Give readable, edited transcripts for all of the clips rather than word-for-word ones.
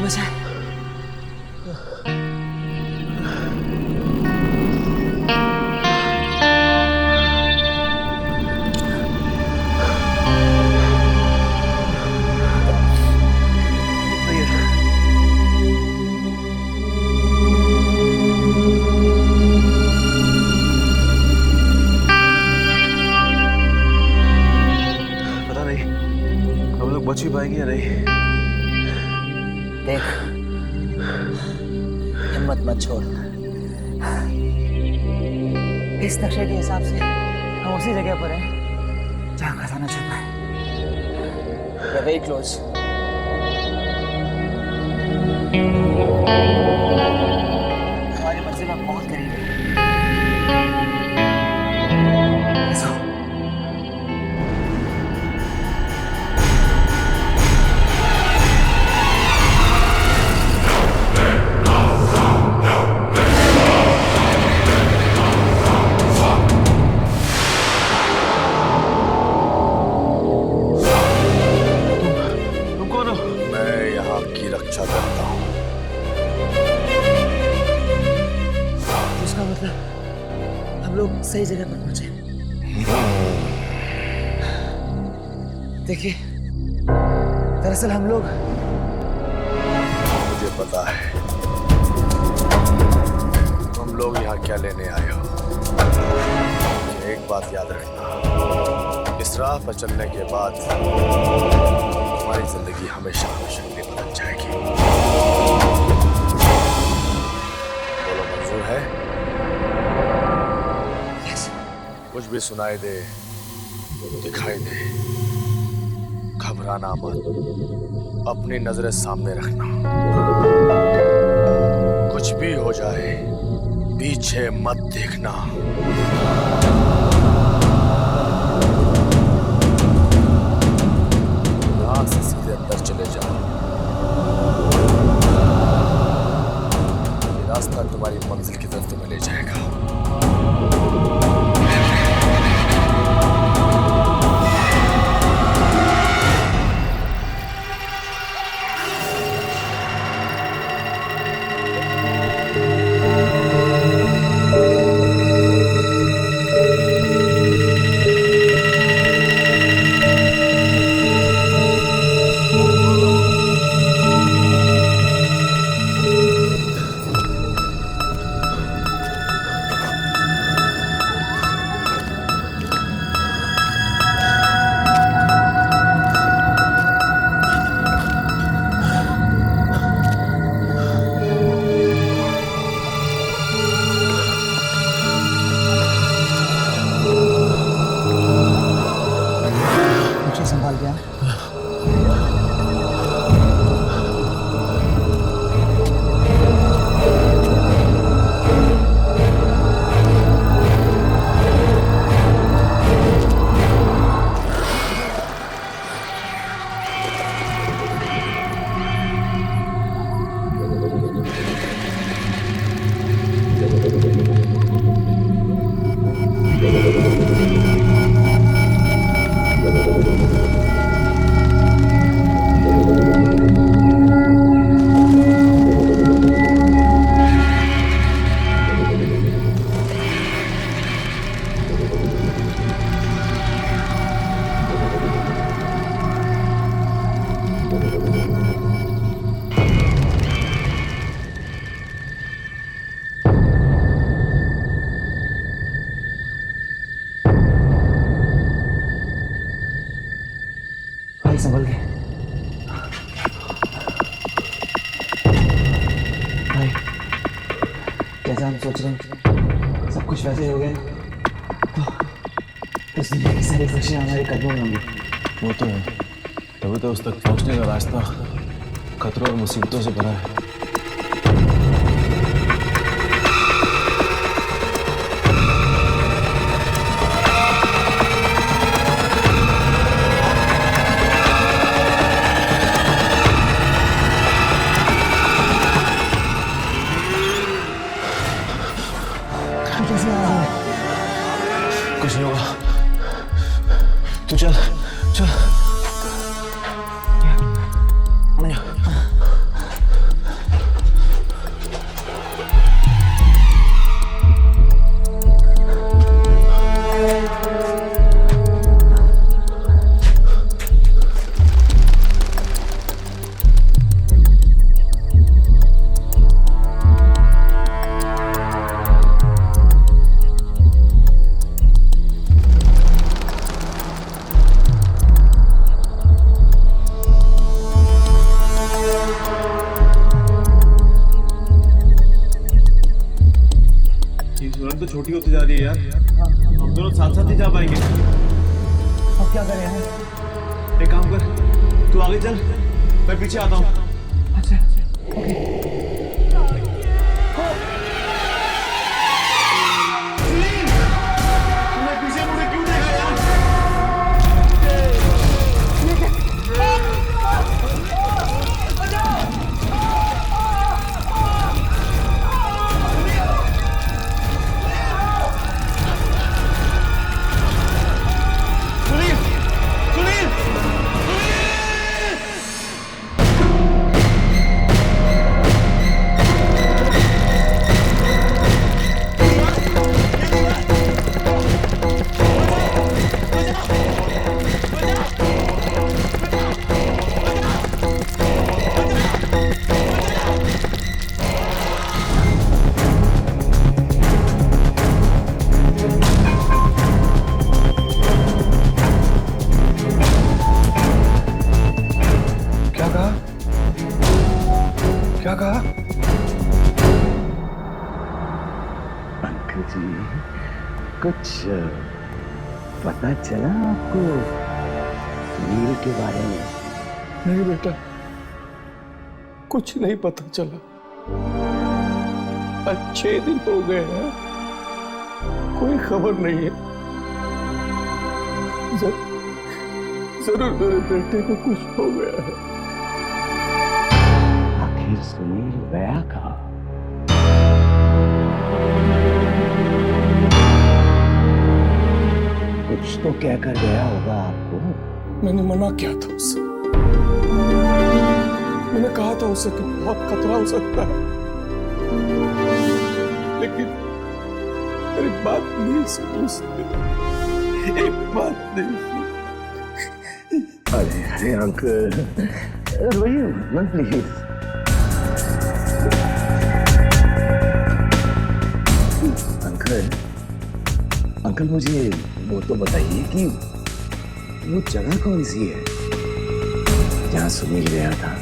बचा है। पता नहीं हम लोग बच ही पाएंगे या नहीं। देख, हिम्मत मत छोड़। इस नक्शे के हिसाब से हम उसी जगह पर हैं जहाँ खजाना छुपा है। We are very close. हमारी मंजिल अब बहुत करीब है। ऐसा तुम कौन हो? मैं यहाँ की रक्षा करता हूँ। उसका मतलब हम लोग सही जगह पर पहुंचे। देखिए, दरअसल हम लोग मुझे पता है तुम लोग यहाँ क्या लेने आए हो। एक बात याद रखना, इस राह पर चलने के बाद तुम्हारी जिंदगी हमेशा शक्ति बदल जाएगी। बोलो, मंजूर है? यस, कुछ भी सुनाई दे, दिखाई दे, घबराना मत, अपनी नजरें सामने रखना। कुछ भी हो जाए, पीछे मत देखना। यहाँ से सीधे अंदर चले जाओ। ये रास्ता तुम्हारी मंजिल की तरफ तुम्हें ले जाएगा। मुझे संभाल गया। भाई संभल गए। भाई, जैसा हम सोच रहे हैं सब कुछ वैसे हो गए तो इस दुनिया की सारी खुशियाँ हमारे कदमों में होंगी। वो तो है, तभी तो उस तक पहुंचने का रास्ता खतरों और मुसीबतों से भरा है। कैसे आ रहा है? कुछ नहीं होगा, तू चल चल। छोटी होती जा रही है यार। हम दोनों साथ साथ ही जा पाएंगे। अब क्या करें हम? एक काम कर, तू आगे चल, मैं पीछे आता हूँ। अच्छा ओके। तूने पीछे मुझे क्यों देखा यार? सुनील, सुनील, क्या कहा? क्या कहा? अंकल जी, कुछ पता चला आपको सुनील के बारे में? नहीं बेटा, कुछ नहीं पता चला। आज 6 दिन हो गए हैं, कोई खबर नहीं है। जरूर मेरे बेटे को कुछ हो गया है। आखिर सुनील गया कहाँ? कुछ तो कहकर गया होगा आपको। मैंने मना किया था उससे। मैंने कहा था उसे कि बहुत खतरा हो सकता है, लेकिन मेरी बात नहीं सुनी उसने। एक बात नहीं सुनी। अरे अरे अंकल, रोइए मत प्लीज। अंकल, अंकल मुझे वो तो बताइए कि वो जगह कौन सी है जहाँ सुनील गया था?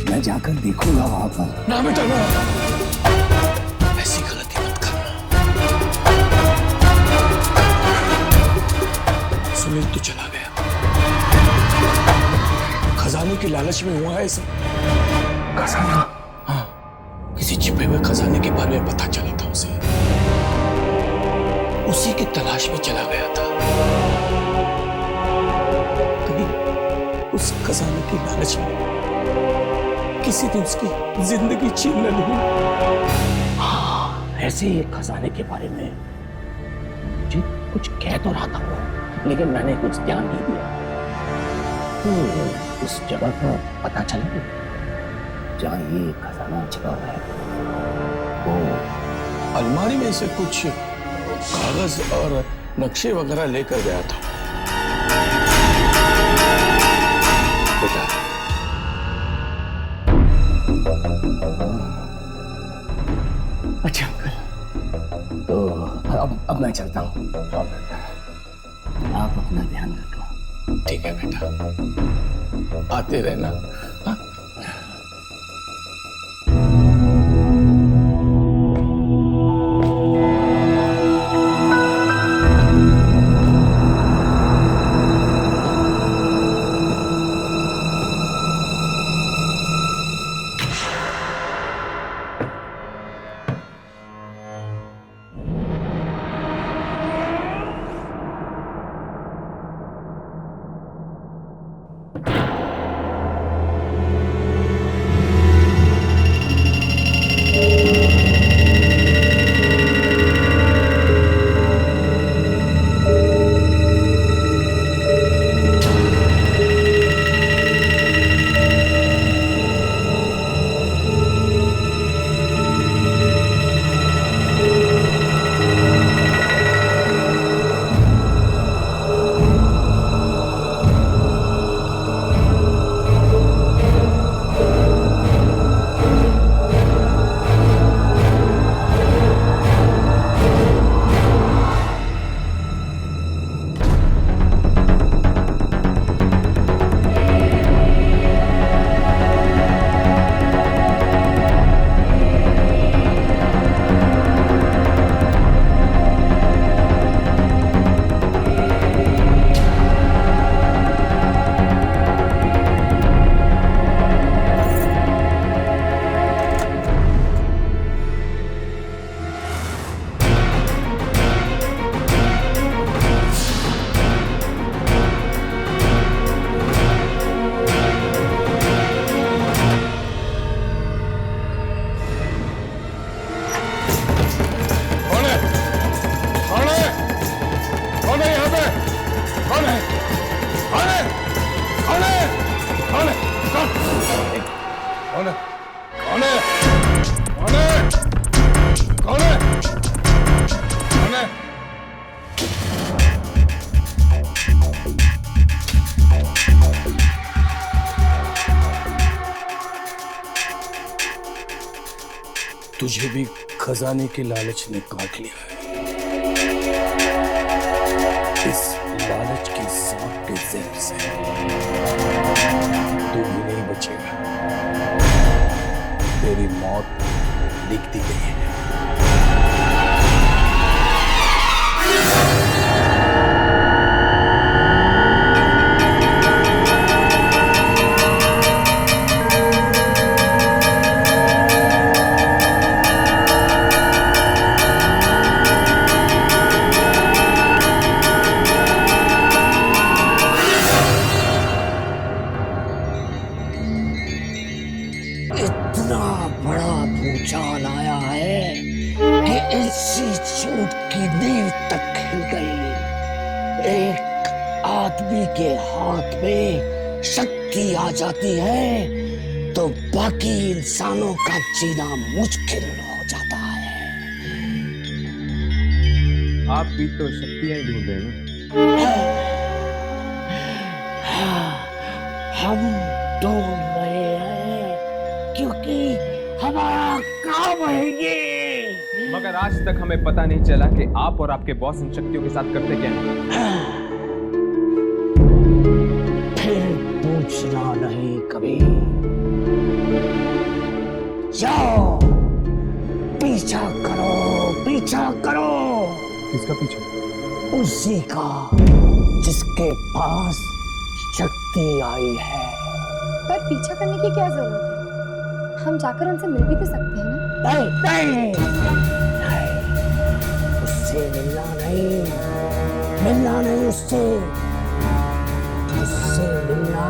मैं जाकर देखूंगा वहां पर। ना बेटा ना, ऐसी गलती मत करना। सुनील तो चला गया, खजाने की लालच में हुआ है सब। खजाना? हाँ, किसी छिपे हुए खजाने के बारे में पता चला था उसे, उसी की तलाश में चला गया था। कहीं उस खजाने की लालच में किसी ने उसकी जिंदगी छीन न ली। हाँ, ऐसे ही एक खजाने के बारे में मुझे कुछ कह तो रहा था वो, लेकिन मैंने कुछ ध्यान नहीं दिया। तो उस जगह का पता चला जहाँ ये खजाना छिपा हुआ है। वो अलमारी में से कुछ कागज और नक्शे वगैरह लेकर गया था बेटा। अच्छा अंकल, तो अब मैं चलता हूँ। आप अपना ध्यान रखो। ठीक है बेटा, आते रहना। हाँ? कौन है? कौन है? कौन है? कौन है? कौन है? तुझे भी खजाने के लालच ने काट लिया है। इस लालच की सांप के जहर से तू भी नहीं बचेगा। तेरी मौत लिख दी गई है। इतना बड़ा भूचाल आया है कि इसी झूठ की नींव तक हिल गई। एक आदमी के हाथ में शक्ति आ जाती है तो बाकी इंसानों का जीना मुश्किल हो जाता है। आप भी तो शक्तियां ही ढूंढ रहे हैं ना? हम ढूंढ रहे हैं क्योंकि हमारा काम है ये। मगर आज तक हमें पता नहीं चला कि आप और आपके बॉस इन शक्तियों के साथ करते क्या हैं। फिर पूछना नहीं कभी। जाओ पीछा करो, पीछा करो किसका पीछा? उसी का जिसके पास शक्ति आई है। पर पीछा करने की क्या जरूरत है? हम जाकर उनसे मिल भी तो सकते हैं ना? नहीं, उससे मिलना नहीं उससे मिलना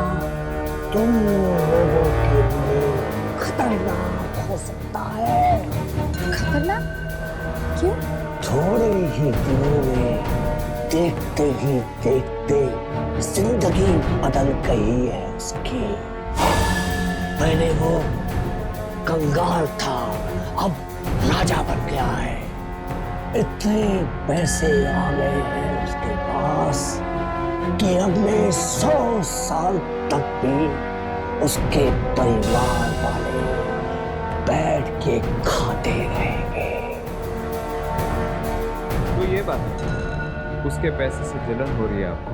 तुम लोगों के लिए खतरनाक हो सकता है। खतरनाक? क्यों? थोड़े ही दिनों में देखते ही देखते जिंदगी बदल गई है उसकी। पहले वो कंगाल था, अब राजा बन गया है। इतने पैसे आ गए हैं उसके पास कि अगले 100 साल तक भी उसके परिवार वाले बैठ के खाते रहेंगे। तो ये बात है, उसके पैसे से जलन हो रही है आपको?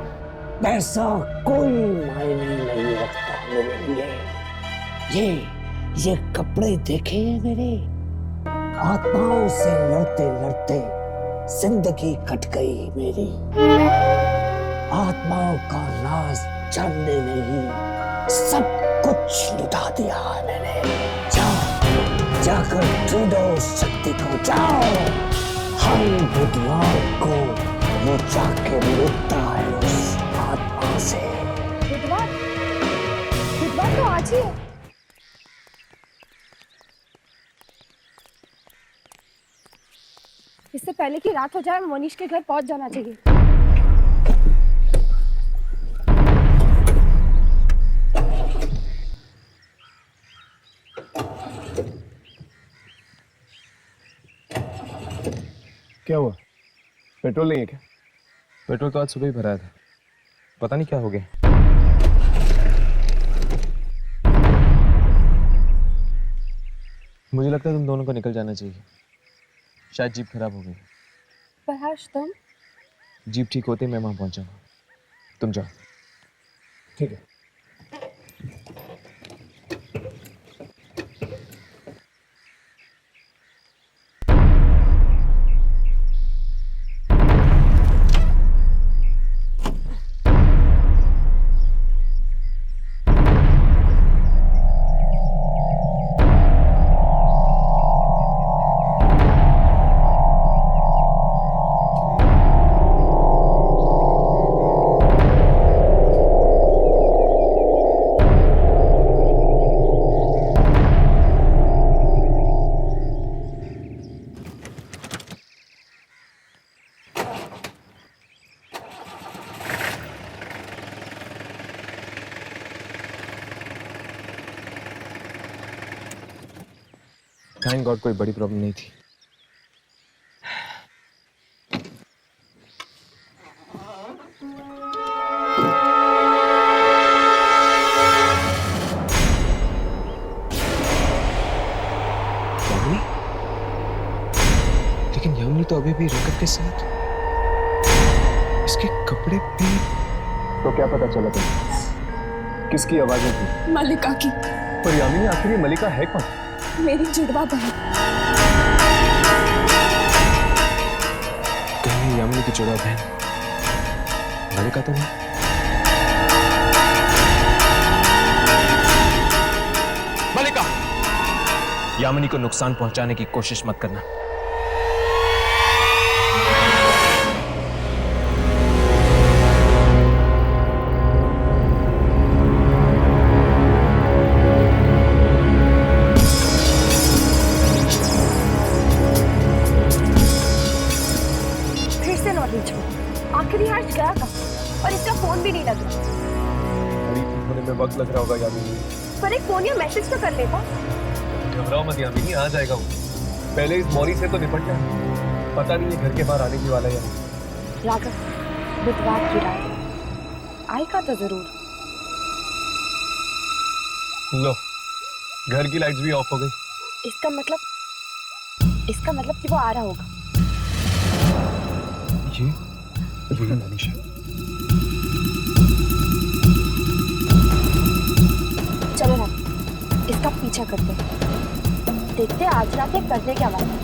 पैसा कोई मायने नहीं रखता मेरे लिए। ये कपड़े देखे हैं मेरे? आत्माओं से लड़ते लड़ते जिंदगी कट गई मेरी। आत्माओं का राज जानने नहीं सब कुछ लुटा दिया है मैंने। जाओ, जाकर ढूंढो शक्ति को, जाओ। हर बुधवार को वो जाके लुटता है उस आत्मा से। बुधवार? बुधवार तो आज ही है। इससे पहले कि रात हो जाए मनीष के घर पहुंच जाना चाहिए। क्या हुआ? पेट्रोल नहीं है क्या? पेट्रोल तो आज सुबह ही भराया था, पता नहीं क्या हो गया। मुझे लगता है तुम दोनों को निकल जाना चाहिए, शायद जीप खराब हो गई। पर हर्ष तुम? जीप ठीक होते ही मैं वहां पहुंचाऊंगा, तुम जाओ। ठीक है। थैंक गॉड कोई बड़ी प्रॉब्लम नहीं थी। यामिनी? लेकिन यामिनी तो अभी भी रकत के साथ, इसके कपड़े भी। तो क्या पता चला तुम्हें? किसकी आवाजें थी? मलिका की। पर यामिनी आखिर ये मलिका है कौन? मेरी जुड़वा बहन। कहीं यामिनी की जुड़वा बहन मलिका तो नहीं? मलिका, यामिनी को नुकसान पहुंचाने की कोशिश मत करना। फिर से नॉलेज में आखिर ये हर्ष गया कहाँ? और इसका फोन भी नहीं लग रहा। अरे ठीक होने में वक्त लग रहा होगा यामिनी। पर एक फोन या मैसेज तो कर लेता। घबराओ मत यामिनी, आ जाएगा वो। पहले इस मौरी से तो निपटना है। पता नहीं है घर के बाहर आने की वाला है या नहीं। राघव, बुधवार की रात आएगा तो जरूर। लो, घर की लाइट्स भी ऑफ हो गई। इसका मतलब कि वो आ रहा होगा। ये मनीषा। चलो ना, इसका पीछा करते हैं। देखते हैं आज रात ये करने क्या वाला है।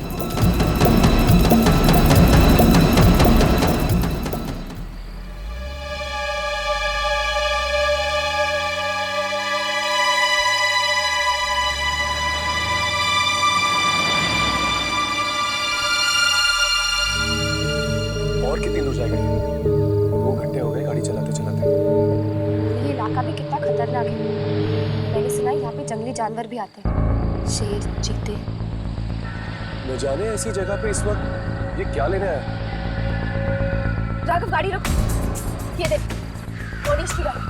और कितनी दूर जाएगा? 2 घंटे हो गए गाड़ी चलाते चलाते। ये इलाका भी कितना खतरनाक है। मैंने सुना है यहाँ पे जंगली जानवर भी आते हैं, शेर, चीते। न जाने ऐसी जगह पे इस वक्त ये क्या लेने आया। राघव, गाड़ी रोक। ये देख, मनीष की गाड़ी।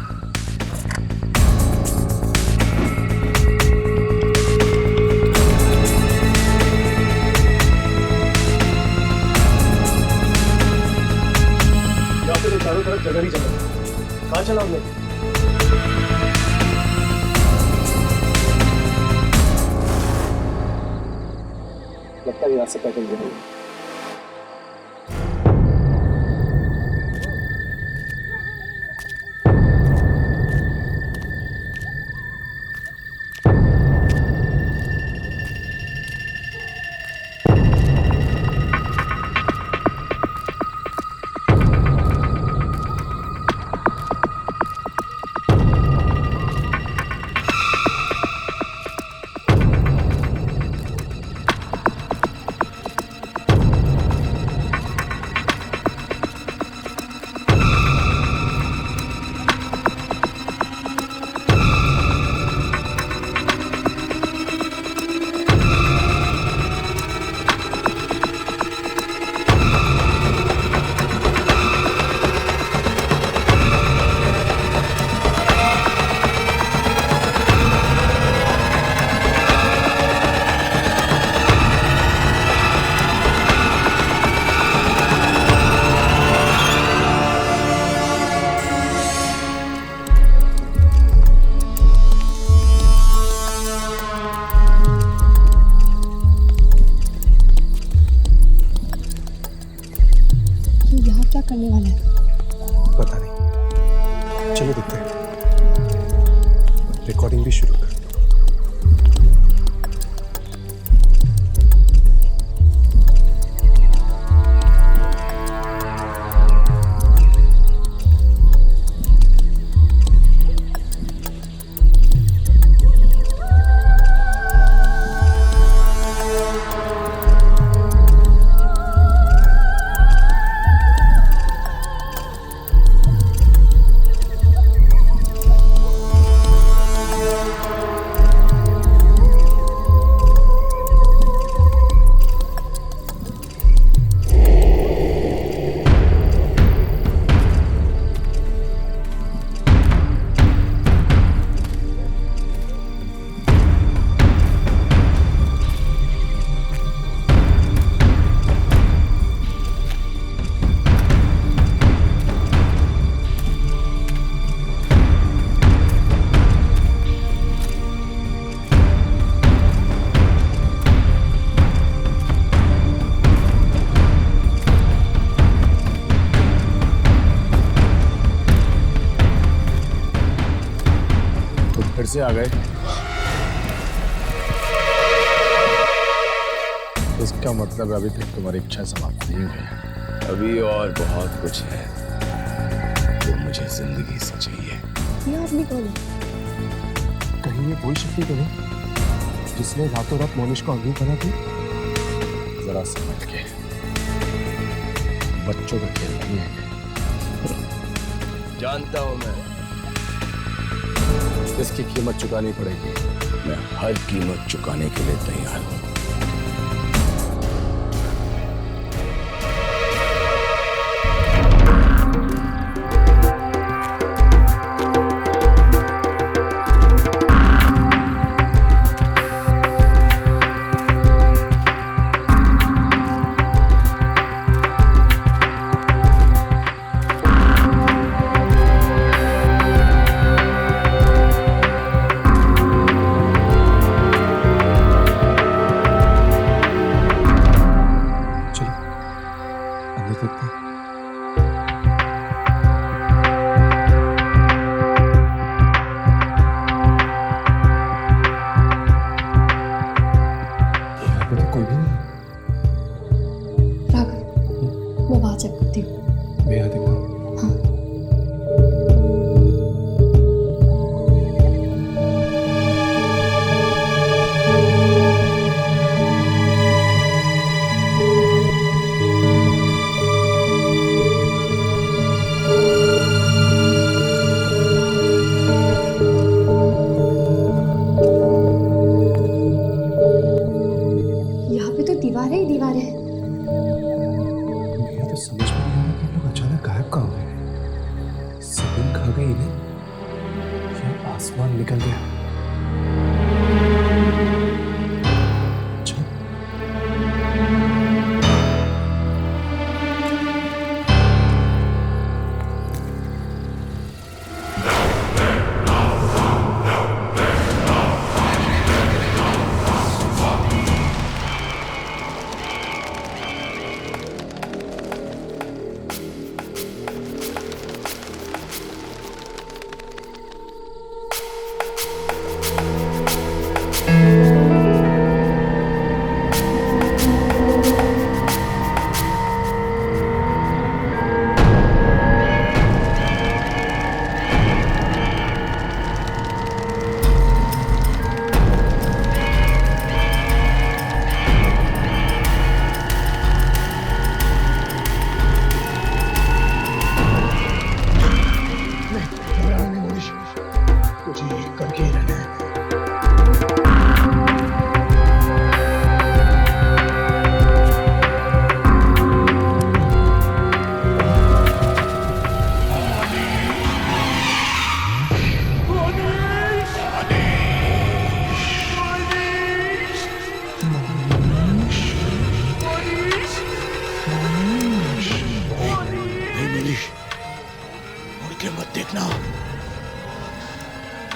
चारों तरफ जगह ही जगह। कहाँ चला हमने? लगता है यहाँ से पैदल जाएंगे। क्या करने वाला है? पता नहीं, चलो देखते हैं। रिकॉर्डिंग भी शुरू कर। से आ गए? इसका मतलब अभी तक तुम्हारी इच्छा समाप्त नहीं हुई है। अभी और बहुत कुछ है जो मुझे जिंदगी से चाहिए। ये आदमी कौन है? कहीं ये वही शक्ति तो नहीं जिसने रातों रात मोनिश को अंधी बना दी? जरा समझ के, बच्चों का खेल नहीं है। जानता हूं मैं, इसकी कीमत चुकानी पड़ेगी। मैं हर कीमत चुकाने के लिए तैयार हूं। आसमान निकल गया।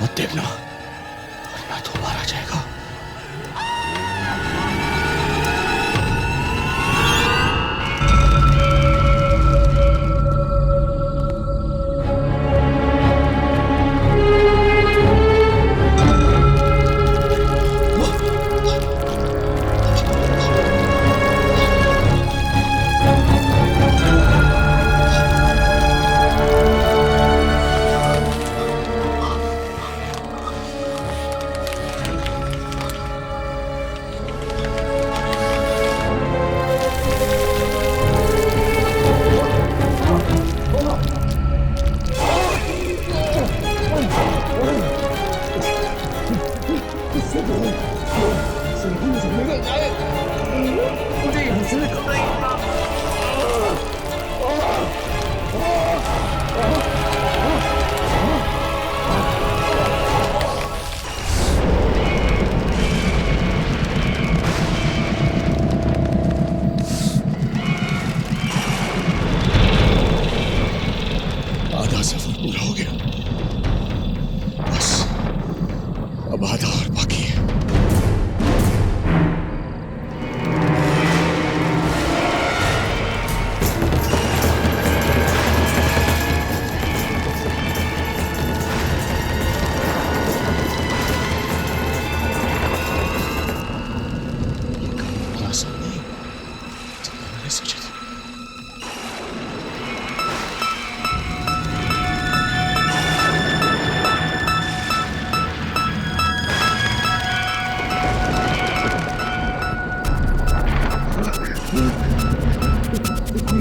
मत देखना वरना दोबारा आ जाएगा।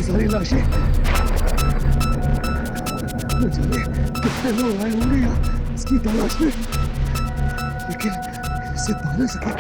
सारी लाशें। न जाने कितने लोग आए होंगे यहाँ इसकी तलाश में, लेकिन इसे पा ना सके।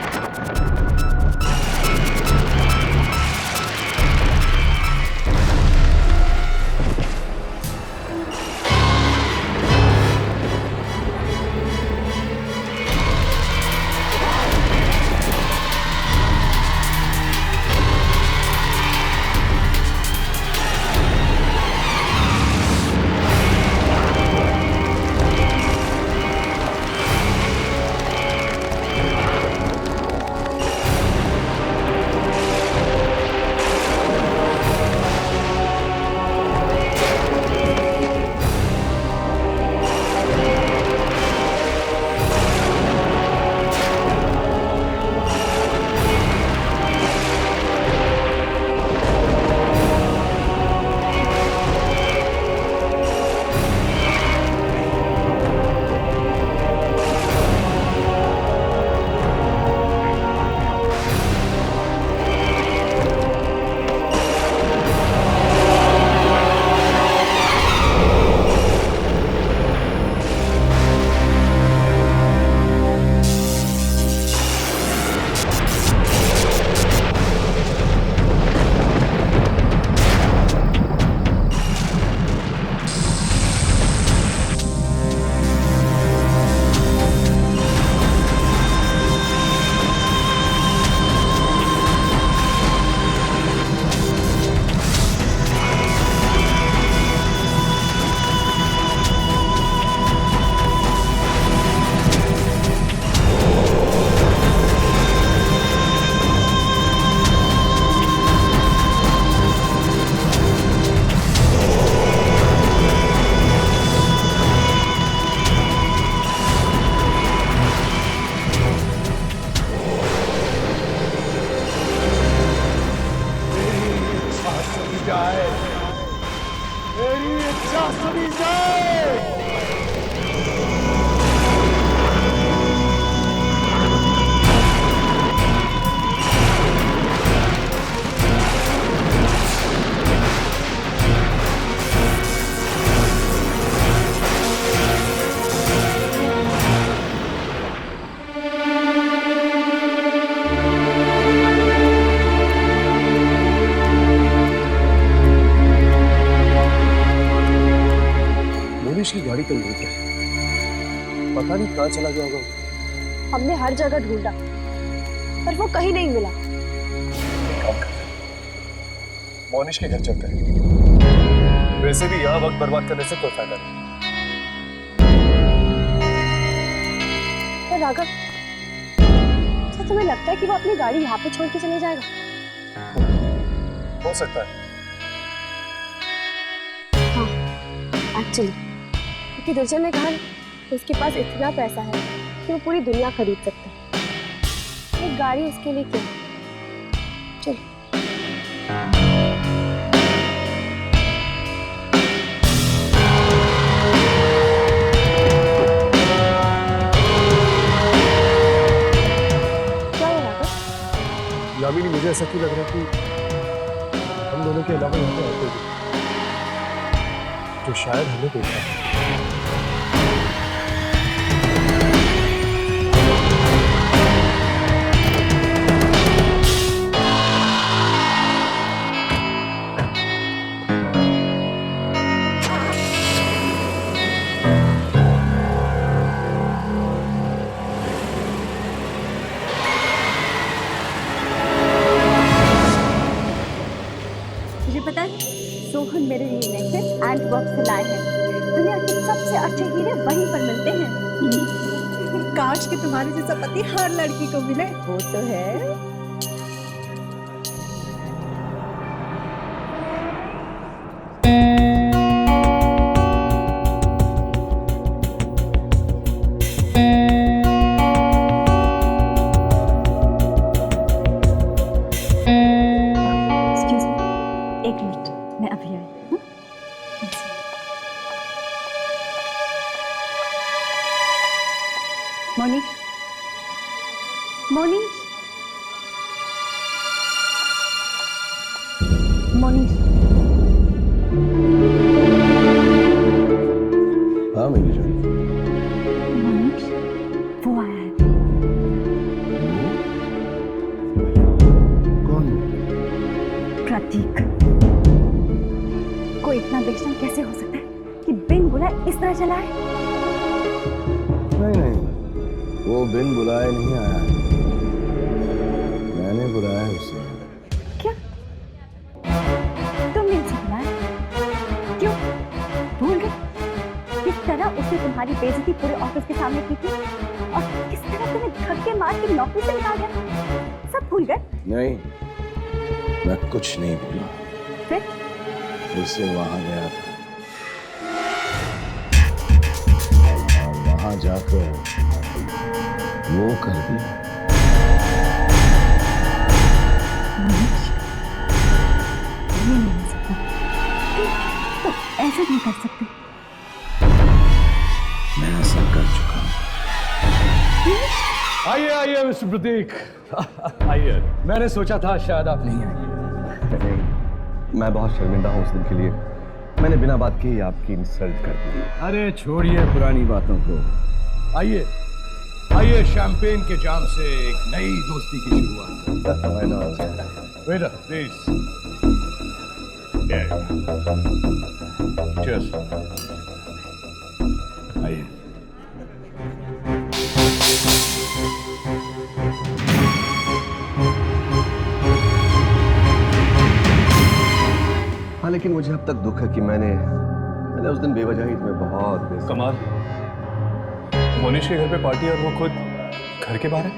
मोनिश की गाड़ी तो यहीं पे है, पता नहीं कहाँ चला गया होगा। हमने हर जगह ढूंढा पर वो कहीं नहीं मिला। काम करते हैं, मोनिश के घर चलते हैं। वैसे भी यहाँ वक्त बर्बाद करने से कोई फायदा नहीं। पर राघव, क्या तुम्हें लगता है कि वो अपनी गाड़ी यहाँ पे छोड़ के चले जाएगा? हो सकता है। हाँ, एक्चुअली क्योंकि दुर्जन ने कहा कि उसके पास इतना पैसा है कि वो पूरी दुनिया खरीद सकता है। एक गाड़ी उसके लिए क्या? चलो। क्या है राघव? यामिनी, मुझे ऐसा क्यों लग रहा है कि हम दोनों के अलावा यहाँ पे और कोई भी जो शायद हमें देखा है। मुझे पता है, सोहन मेरे लिए नेकलेस एंड वर्क से लाए हैं। दुनिया के सबसे अच्छे हीरे वहीं पर मिलते हैं। काश कि तुम्हारे जैसा पति हर लड़की को मिले। वो तो है। Excuse me, एक मिनट, मैं अभी आई। मोनिश, मोनिश, मोनिश, हाँ मेरी जान। मनोज, वो आया है। कौन? प्रतीक। कोई इतना बेशरम कैसे हो सकता है कि बिन बुलाए इस तरह चला है? नहीं नहीं, वो बिन बुलाए नहीं आया, मैंने बुलाया है उसे। क्या? तुमने उसे बुलाया? क्यों? भूल गए किस तरह उसने तुम्हारी बेइज्जती पूरे ऑफिस के सामने की थी और किस तरह तुम्हें धक्के मार के नौकरी से निकाल दिया? सब भूल गए? नहीं, मैं कुछ नहीं भूला। फिर उससे वहां गया था और वहां जाकर वो कर दिया। ये नहीं हो सकता। तो ऐसा नहीं कर सकते। मैं ऐसा कर चुका हूं। आइए आइए मिस्टर प्रतीक, आइए। मैंने सोचा था शायद आप नहीं आएंगे। नहीं, मैं बहुत शर्मिंदा हूँ उस दिन के लिए। मैंने बिना बात के ही आपकी इंसल्ट कर दी। अरे छोड़िए पुरानी बातों को, आइए आइए, शैंपेन के जाम से एक नई दोस्ती की शुरुआत। Waiter please. चीयर्स। आइए। हाँ, लेकिन मुझे अब तक दुख है कि मैंने उस दिन बेवजह ही तुम्हें बहुत कमाल, मोनिश के घर पे पार्टी और वो खुद घर के बाहर है।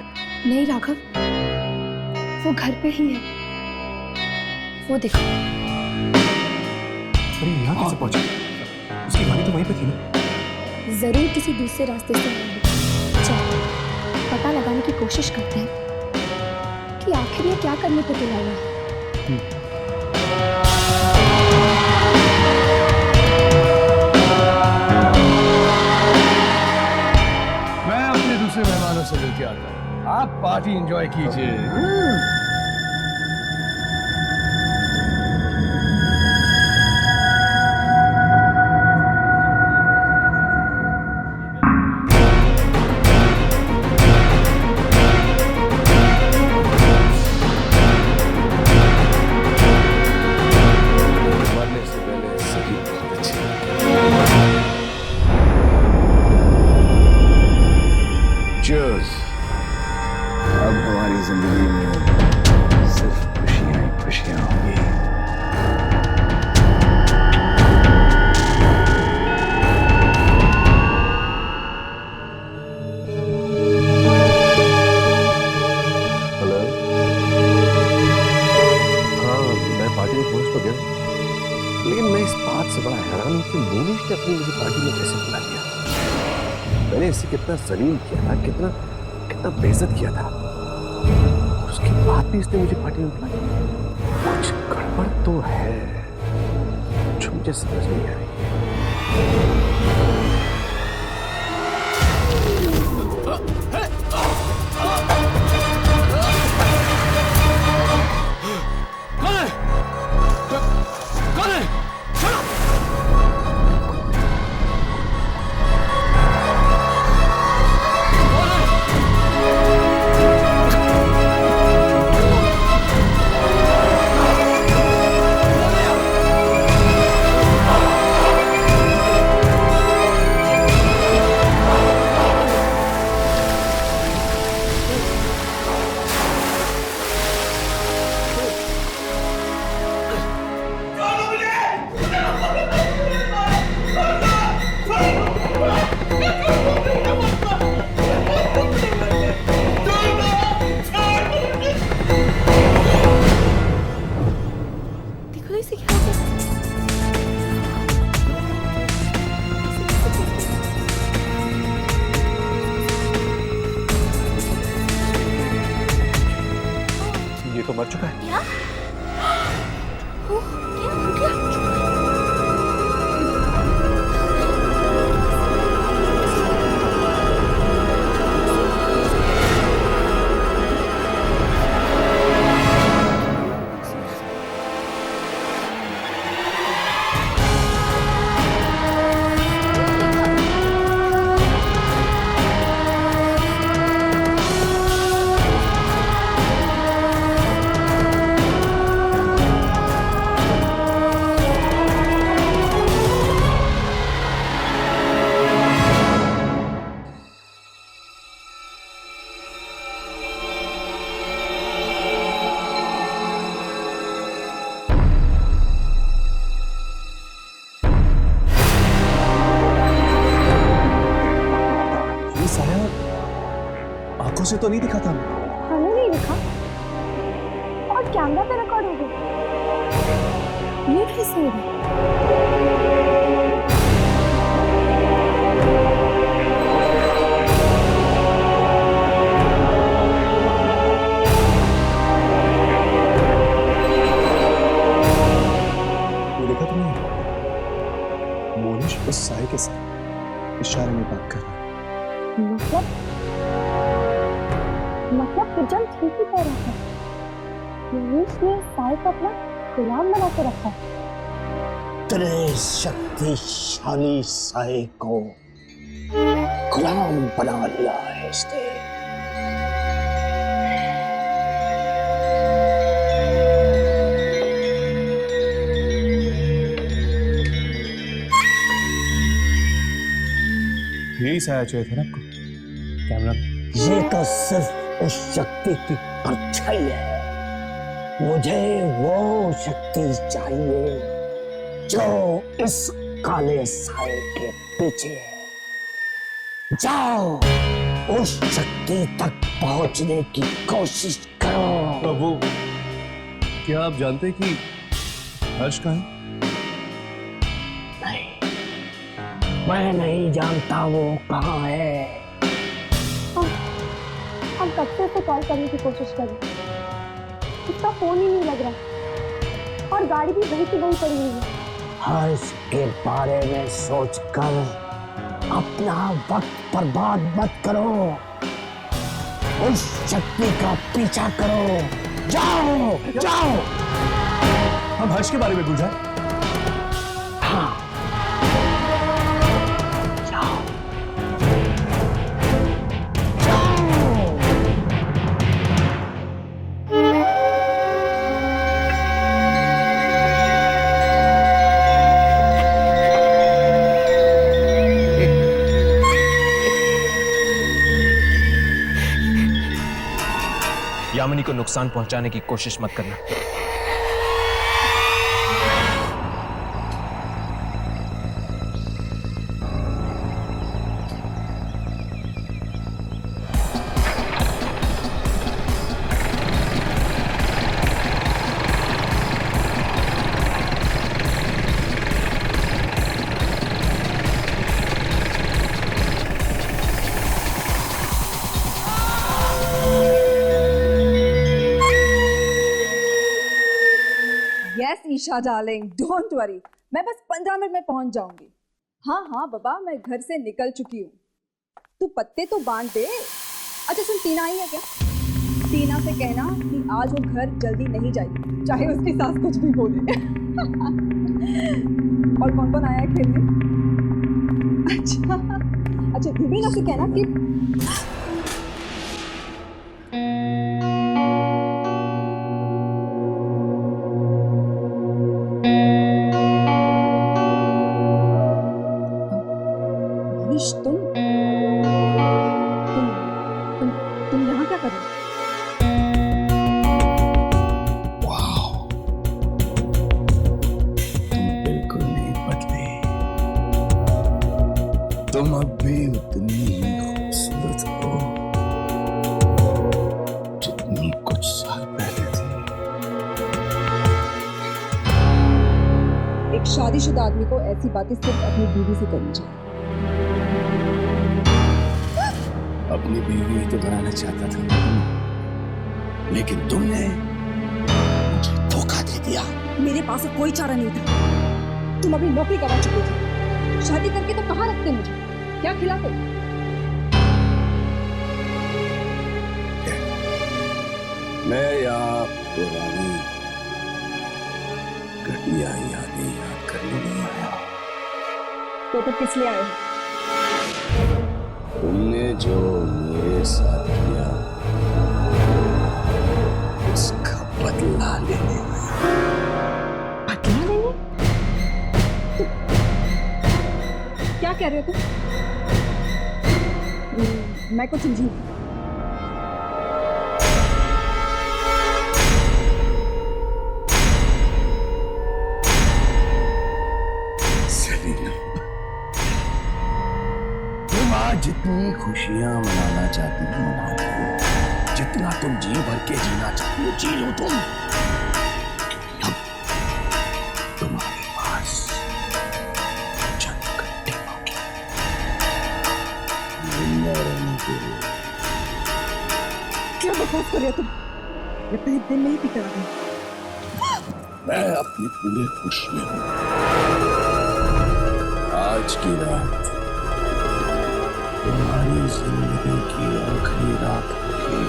नहीं राघव, वो घर पे ही है। वो देखो। अरे यहाँ कैसे पहुंचा? उसकी गाड़ी तो वहीं पे थी ना। जरूर किसी दूसरे रास्ते से आया होगा। चलो पता लगाने की कोशिश करते हैं कि आखिर ये क्या करने को तुला है। मैं अपने दूसरे मेहमानों से मिलके आता हूँ, आप पार्टी एंजॉय कीजिए। मरने से पहले सही बहुत अच्छी चीयर्स। अब हमारी जिंदगी में सिर्फ खुशियां ही खुशियां होंगी। हेलो। हाँ, मैं पार्टी में पहुंच तो गया, लेकिन मैं इस बात से बड़ा हैरान हूं कि मोनिश ने अपनी मुझे पार्टी में कैसे बुला लिया। मैंने इससे कितना जलील किया था, कितना कितना बेइज्जत किया था, और उसके बाद भी इसने मुझे पार्टी में बुला लिया। कुछ गड़बड़ तो है जो मुझे समझ नहीं आ रही है। देखो इसे क्या हो गया? ये तो मर चुका है। क्या? ओह, क्या हो गया? उसे तो नहीं दिखा था। हमें नहीं दिखा और कैमरा पे रिकॉर्ड हो गया। ये कैसे हो गया? वो देखा तुमने? मोनिश उस साई के साथ इशारे में बात कर रहा है। मतलब फिजल ठीक ही कह रहा था। मोनिश ने साई को अपना गुलाम बना के रखा है। तेरे शक्तिशाली साई को गुलाम बना लिया है इसने। यही साया चाहिए था ना आपको कैमरा में। ये तो सिर्फ उस शक्ति की परछाई है। मुझे वो शक्ति चाहिए जो इस काले साए के पीछे है। जाओ उस शक्ति तक पहुंचने की कोशिश करो। तो वो क्या आप जानते हैं कि हर्ष कहाँ है? नहीं, मैं नहीं जानता वो कहाँ है। हम कब से उसे कॉल करने की कोशिश कर रहे हैं, उसका फोन ही नहीं लग रहा और गाड़ी भी वहीं की वहीं पड़ी हुई है। हर्ष के बारे में सोचकर अपना वक्त बर्बाद मत करो। उस शक्ति का पीछा करो। जाओ जाओ। हम हर्ष के बारे में पूछा। हाँ, जाओ जाओ। यामिनी को नुकसान पहुंचाने की कोशिश मत करना। Yes Isha darling, don't worry, मैं बस 15 मिनट में पहुंच जाऊंगी। हाँ हाँ बाबा, मैं घर से निकल चुकी हूँ। तू पत्ते तो बांध दे। अच्छा सुन, टीना आई है क्या? टीना से कहना कि आज वो घर जल्दी नहीं जाएगी, चाहे उसकी सास कुछ भी बोले। और कौन कौन आया है खेलने? अच्छा रूबीना से कहना कि तुम यहाँ क्या कर रहे हो? तुम बिल्कुल नहीं बदले। तुम अब भी उतनी ही खूबसूरत हो जितनी कुछ साल पहले थी। एक शादीशुदा आदमी को ऐसी बातें सिर्फ अपनी बीवी से करनी चाहिए। अपनी बीवी तो बनाना चाहता था मैं, लेकिन तुमने मुझे धोखा दे दिया। मेरे पास कोई चारा नहीं था। तुम अपनी नौकरी गवा चुके थे। शादी करके तो कहाँ रखते मुझे? क्या खिलाते? मैं यहाँ पुरानी घटिया यादें याद करने नहीं आया। तो किस लिए आए हो? तुमने जो मेरे साथ किया उसका बदला लेने आया। बदला लेने? क्या कह रहे हो तुम? मैं कुछ समझी नहीं। सेलिना, तुम आज जितनी खुशियां मनाना चाहती हो मना लो, जितना तुम जी भर के जीना चाहती हो जी लो तुम। अब तुम्हारे पास चंद घंटे बाकी जिंदा रहने के लिए। क्या बकवास कर रहे हो तुम? ये तो एक दिन नहीं पीता है। मैं अपने पूरे होश में हूं। आज की रात तुम्हारी जिंदगी की आखिरी रात होगी।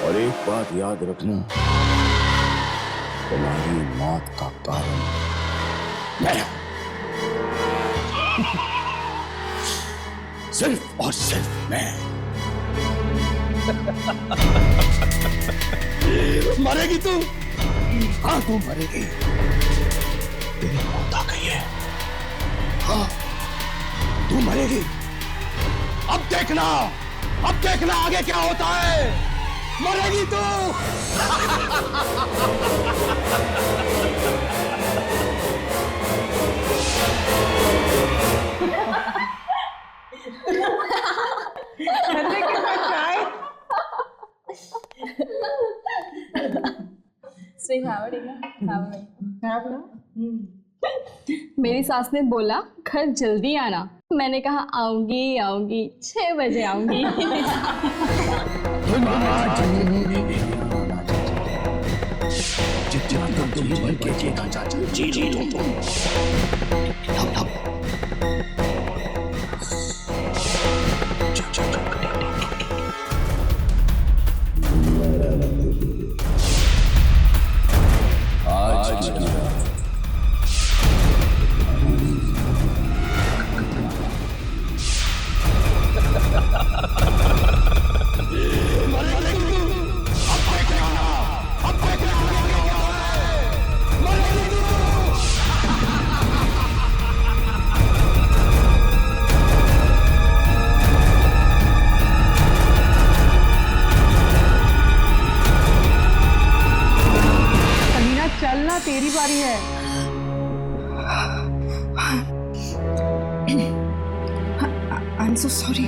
और एक बात याद रखना, तुम्हारी मौत का कारण मैं हूं। सिर्फ और सिर्फ मैं। मरेगी तू? हाँ तू मरेगी। तेरी मौत आ गई है। हाँ तू मरेगी। अब देखना आगे क्या होता है। मरेगी तू। मेरी सास ने बोला घर जल्दी आना, मैंने कहा आऊंगी आऊंगी, 6 बजे आऊंगी। जितना तुम जी भर के जीना चाहती हो जी लो तुम। आज की रात चलना, तेरी बारी है। I am so sorry.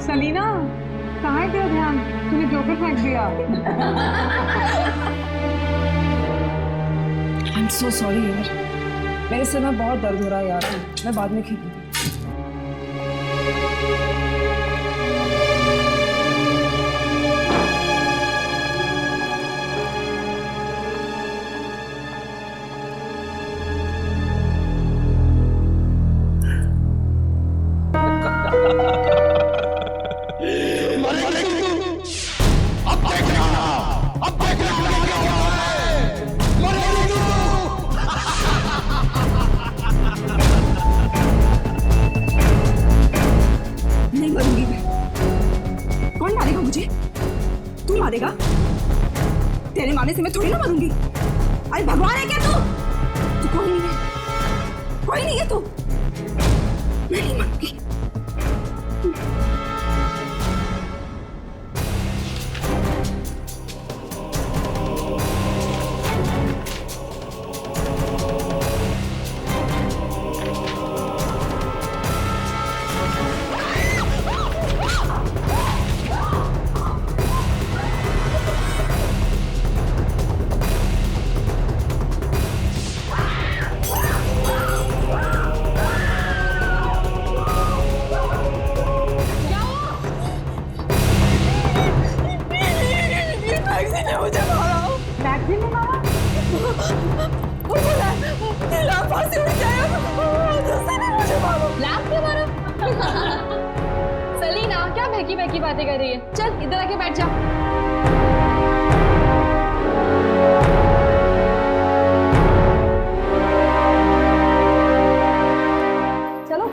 Salina, कहाँ है तेरा ध्यान? तूने जोकर फेंक दिया। आई एम सो सॉरी यार, मेरे सिर में बहुत दर्द हो रहा है यार, मैं बाद में खेलूंगी। नहीं मरूंगी मैं। कौन मारेगा मुझे? तू मारेगा? तेरे मारने से मैं थोड़ी ना मरूंगी। अरे भगवान है क्या तू? तू कोई नहीं है, कोई नहीं है तू। मैं नहीं मरूंगी। सलीना क्या बहकी बहकी बातें कर रही है? चल इधर आके बैठ जा। चलो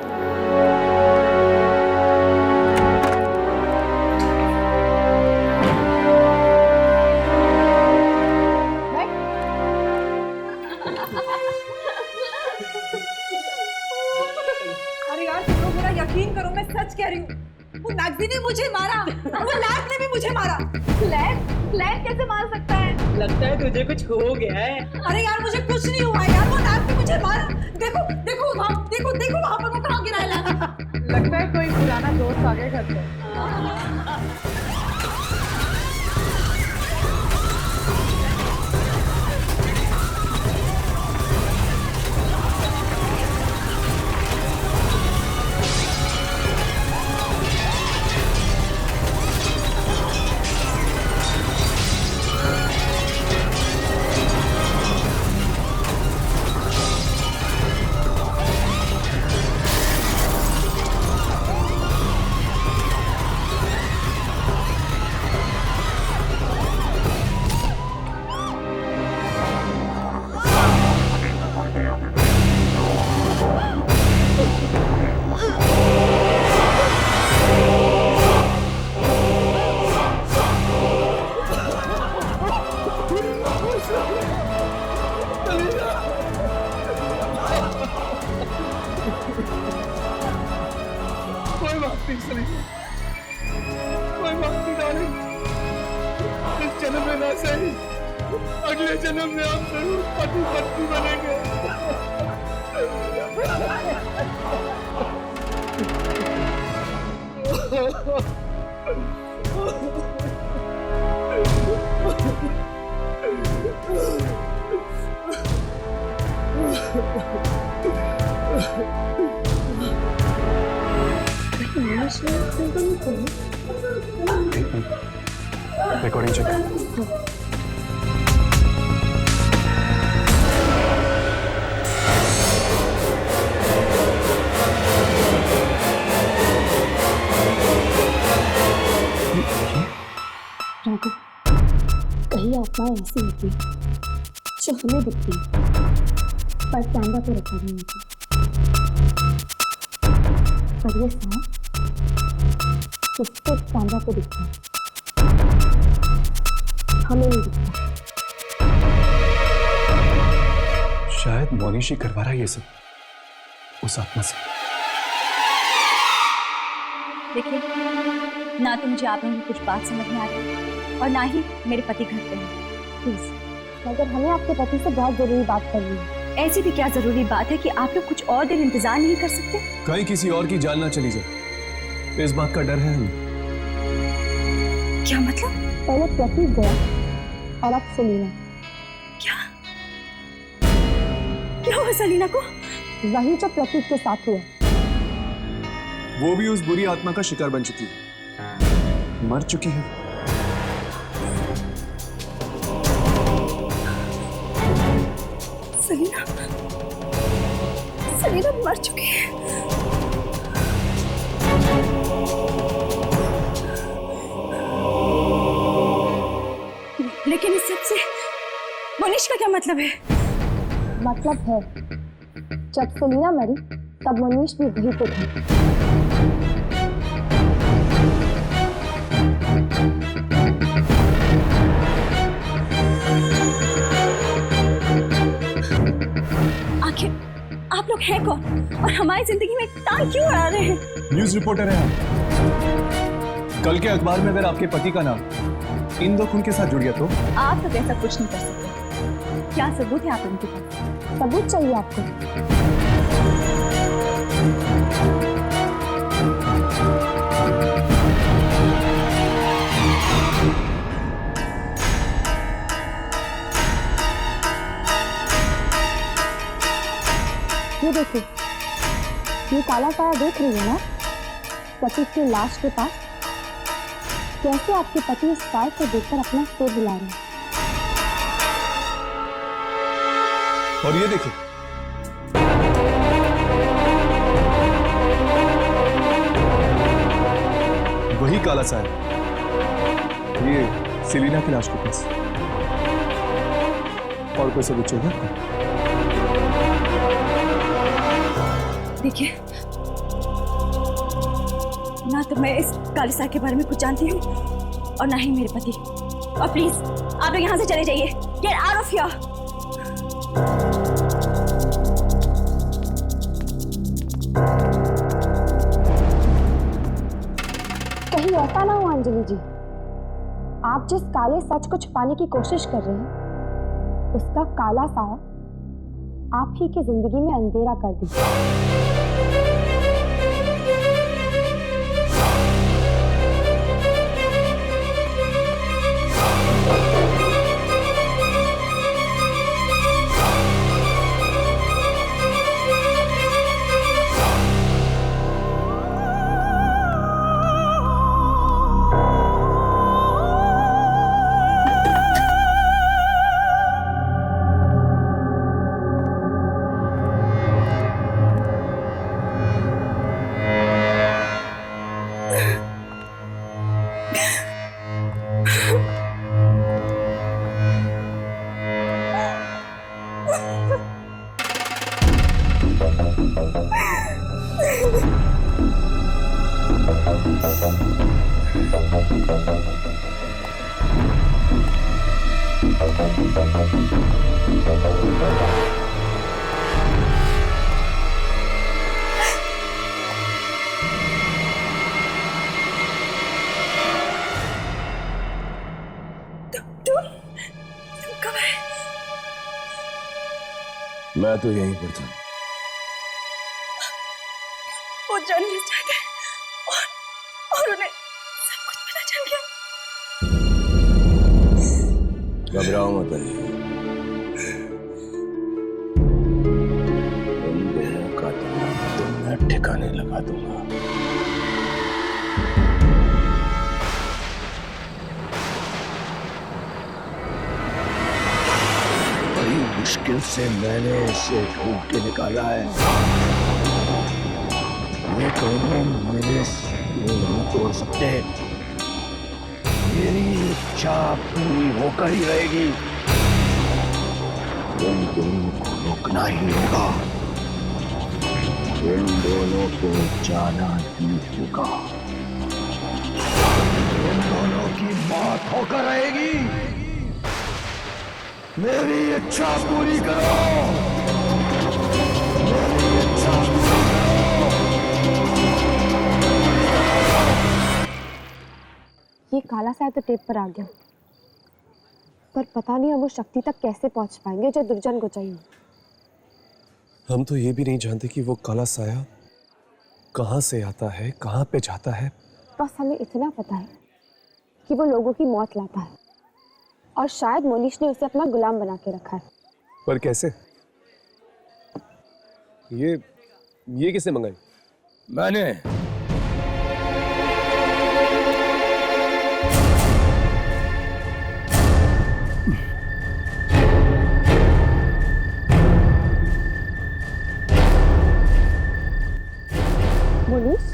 अरे यार तुम लोग मेरा यकीन करो, मैं सच कह रही हूँ। वो मैगजीन ने मुझे मारा, वो लैब ने भी मुझे मारा। लैब कैसे मार सकता है? लगता है तुझे कुछ हो गया है। अरे यार मुझे कुछ नहीं हुआ यार, वो लैब ने मुझे मारा। देखो देखो वहाँ, देखो वहाँ पर वो कहाँ गिरा है लैब। लगता है कोई पुराना दोस्त आ गया घर पे। कोई बात नहीं सलीना, कोई बात नहीं डार्लिंग। इस जन्म में ना सही, अगले जन्म में हम जरूर पति पत्नी बनेंगे। Recording check. राघव, कहीं आत्मा ऐसी होती जो हमें दिखती पर कैमरा पे रखा नहीं होती, पर ये सांप किसको कैमरा पे दिखता है, हमें नहीं दिखता। शायद मोनिश ही करवा रहा है ये सब उस आत्मा से। देखिए, ना तो मुझे आप लोगों की कुछ बात समझ में आ रही और ना ही मेरे पति घर पे हैं। प्लीज, मगर हमें आपके पति से बहुत जरूरी बात करनी है। ऐसी भी क्या जरूरी बात है कि आप लोग कुछ और देर इंतजार नहीं कर सकते? कहीं किसी और की जान ना चली जाए, इस बात का डर है हमें। क्या मतलब? पहले प्रतीक गया और अब सलीना। क्या हुआ सलीना को? वही जो प्रतीक के साथ हुआ। वो भी उस बुरी आत्मा का शिकार बन चुकी है, मर चुकी है। सलीना मर चुकी है। लेकिन इस सब से मोनिश का क्या मतलब है? मतलब है, जब सलीना मरी तब मनीष भी वहीं पे था। आखिर आप लोग हैं कौन और हमारी जिंदगी में टाल क्यों अड़ा रहे हैं? न्यूज रिपोर्टर है आप। कल के अखबार में अगर आपके पति का नाम इन दो खून के साथ जुड़ गया तो आप तो ऐसा कुछ नहीं कर सकते। क्या सबूत है आप उनके पास? सबूत चाहिए आपको? ये देखिए, ये काला साया देख रही है ना, प्रतीक की लाश के पास। कैसे आपके पति इस साय को देखकर अपना सिर हिला रहे हैं। और ये देखिए, वही काला साया, ये सेलिना की लाश के पास। और कोई सबूत चाहिए आपको? देखिए, ना तो मैं इस काली साय के बारे में कुछ जानती हूँ और ना ही मेरे पति। और प्लीज आप लोग यहाँ से चले जाइए। Get out of here. कहीं ऐसा ना हो अंजलि जी, आप जिस काले सच को छुपाने की कोशिश कर रहे हैं, उसका काला साया आप ही की जिंदगी में अंधेरा कर दीजिए। मैं तो यहीं पर था। वो जर्नलिस्ट आ गए और उन्हें सब कुछ पता चल गया। घबराओ मत अली, उन दोनों का दिमाग तो मैं ठिकाने लगा दूंगा। बड़ी मुश्किल से मैंने इसे ढूंढ के निकाला है। ये दोनों मेरे से नहीं तोड़ सकते। मेरी इच्छा पूरी होकर ही रहेगी। इन दोनों को रोकना ही होगा। इन दोनों को जाना ही होगा। इन दोनों की मौत होकर रहेगी। मेरी इच्छा पूरी करो। मेरी इच्छा पूरी करो। ये काला साया तो टेप पर आ गया, पर पता नहीं हम उस शक्ति तक कैसे पहुंच पाएंगे जो दुर्जन को चाहिए। हम तो ये भी नहीं जानते कि वो काला साया कहाँ से आता है, कहाँ पे जाता है। बस हमें इतना पता है कि वो लोगों की मौत लाता है, और शायद मोनिश ने उसे अपना गुलाम बना के रखा है। पर कैसे? ये किसने मंगाई? मैंने। मोनिश,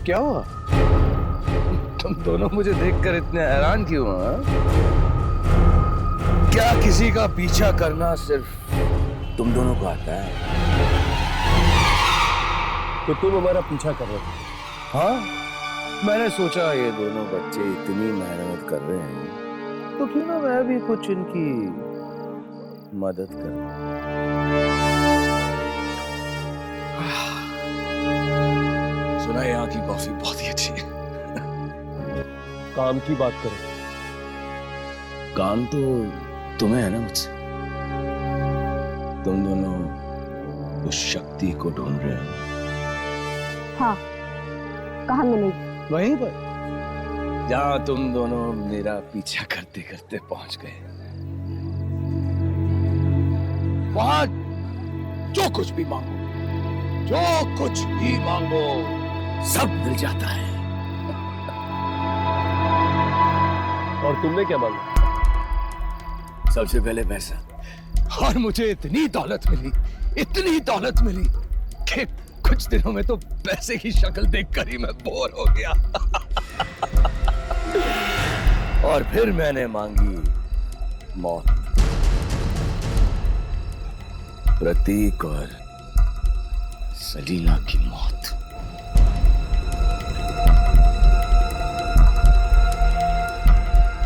क्या हुआ? तुम दोनों मुझे देखकर इतने हैरान क्यों हो? क्या किसी का पीछा करना सिर्फ तुम दोनों को आता है? तो तुम हमारा पीछा कर रहे हो? हाँ, मैंने सोचा ये दोनों बच्चे इतनी मेहनत कर रहे हैं तो क्यों ना मैं भी कुछ इनकी मदद करूं। सुना यहाँ की कॉफी बहुत ही अच्छी है। काम की बात करो। काम तो तुम्हें है ना मुझसे। तुम दोनों उस शक्ति को ढूंढ रहे हो। हाँ, कहाँ मिलेगी? वहीं पर जहां तुम दोनों मेरा पीछा करते करते पहुंच गए। वहां जो कुछ भी मांगो, जो कुछ भी मांगो, सब मिल जाता है। और तुमने क्या मांगा? सबसे पहले पैसा, और मुझे इतनी दौलत मिली कि कुछ दिनों में तो पैसे की शक्ल देखकर ही मैं बोर हो गया। और फिर मैंने मांगी मौत। प्रतीक और सलीला की मौत।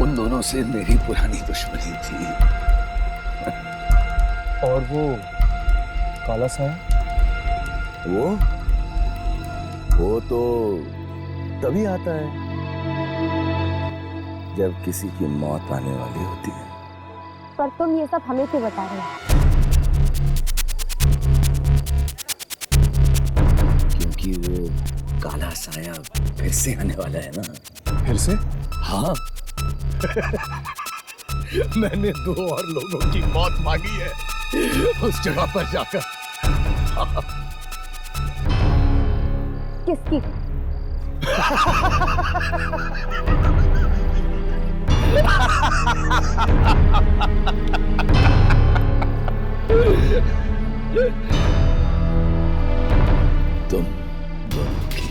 उन दोनों से मेरी पुरानी दुश्मनी थी। और वो काला साया? वो तो तभी आता है जब किसी की मौत आने वाली होती है। पर तुम ये सब हमें क्यों बता रहे हो? क्योंकि वो काला साया फिर से आने वाला है ना। फिर से? हाँ। मैंने 2 और लोगों की मौत मांगी है उस जगह पर जाकर। किसकी? तुम दोनों की।